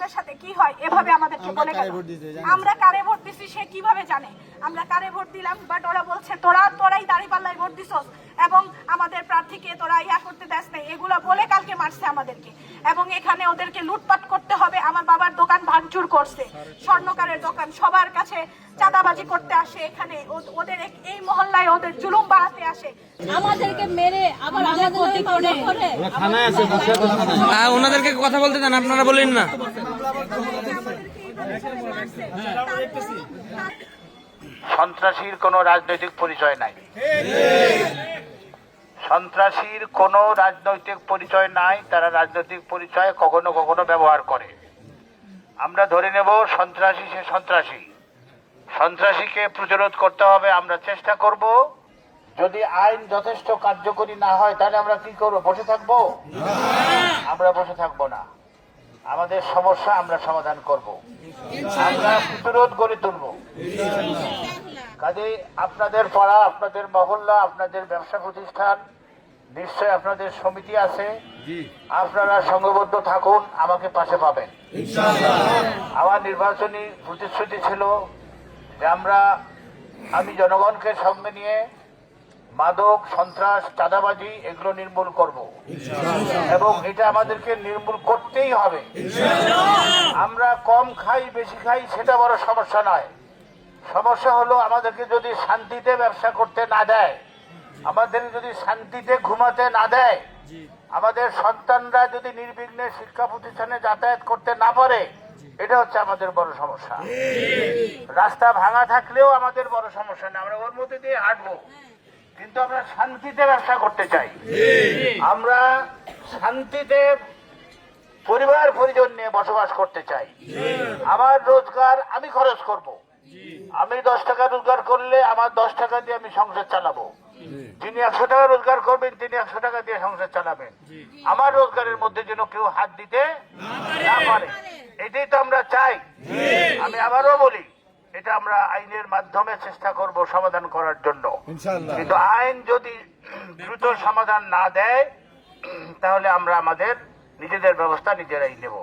ওদের সাথে কি হয় এভাবে আমাদেরকে বলে গেল। আমরা কারে ভোট দিছি সে কিভাবে জানে আমরা কারে ভোট দিলাম, বাট ওরা বলছে তোরাই দাঁড়িপাল্লায় ভোট দিছস এবং আমাদের প্রার্থীকে তোরা ইয়া করতে দেস নাই, এগুলো বলে কালকে মারছে আমাদেরকে। এবং এখানে ওদেরকে লুটপাট করতে হবে, আমার বাবার দোকান ভাঙচুর করছে, স্বর্ণকারের দোকান, সবার কাছে চাঁদাবাজি করতে আসে, এখানে ওদের এই মহল্লায় ওদের জুলুম বাড়াতে আসে, আমাদেরকে মেরে আবার আমাদের ক্ষতি করে। থানায় আছে, ওনাদেরকে কথা বলতে দেন, আপনারা বলেন না। সন্ত্রাসীর কোনো রাজনৈতিক পরিচয় নাই, সন্ত্রাসীর কোনো রাজনৈতিক পরিচয় নাই। তারা রাজনৈতিক পরিচয় কখনো কখনো ব্যবহার করে। আমরা ধরে নেব সন্ত্রাসী সে সন্ত্রাসী, সন্ত্রাসীকে প্রতিরোধ করতে হবে, আমরা চেষ্টা করব। যদি আইন যথেষ্ট কার্যকরী না হয় তাহলে আমরা কি করব? বসে থাকবো? আমরা বসে থাকবো না। আমাদের সমস্যা আমরা সমাধান করব, আমরা প্রতিরোধ গড়ে তুলব। কাজেই আপনাদের পাড়া, আপনাদের মহল্লা, আপনাদের ব্যবসা প্রতিষ্ঠান, নিশ্চয় আপনাদের সমিতি আছে, আপনারা সংঘবদ্ধ থাকুন, আমাকে পাশে পাবেন। আমার নির্বাচনী প্রতিশ্রুতি ছিল যে আমি জনগণকে সঙ্গে নিয়ে মাদক, সন্ত্রাস, চাঁদাবাজি এগুলো নির্মূল করব এবং এটা আমাদেরকে নির্মূল করতেই হবে। আমরা কম খাই বেশি খাই সেটা বড় সমস্যা নয়, সমস্যা হলো আমাদেরকে যদি শান্তিতে ব্যবসা করতে না দেয়, আমাদের যদি শান্তিতে ঘুমাতে না দেয়, আমাদের সন্তানরা যদি নির্বিঘ্নে শিক্ষা প্রতিষ্ঠানে যাতায়াত করতে না পারে, এটা হচ্ছে আমাদের বড় সমস্যা। রাস্তা ভাঙা থাকলেও আমাদের বড় সমস্যা না, আমরা ওর মধ্যে দিয়ে হাঁটবো, কিন্তু আমরা শান্তিতে ব্যবসা করতে চাই। আমরা শান্তিতে পরিবার পরিজন নিয়ে বসবাস করতে চাই। আমার রোজগার আমি খরচ করব, আমি 10 টাকা রোজগার করলে আমার 10 টাকা দিয়ে আমি সংসার চালাবো, যিনি 100 টাকা রোজগার করবেন তিনি 100 টাকা দিয়ে সংসার চালাবেন। আমার রোজগারের মধ্যে যেন কেউ হাত দিতে না পারে, এটাই তো আমরা চাই। আমি আবারও বলি, এটা আমরা আইনের মাধ্যমে চেষ্টা করব সমাধান করার জন্য, কিন্তু আইন যদি দ্রুত সমাধান না দেয় তাহলে আমরা আমাদের নিজেদের ব্যবস্থা নিজেরাই নেব।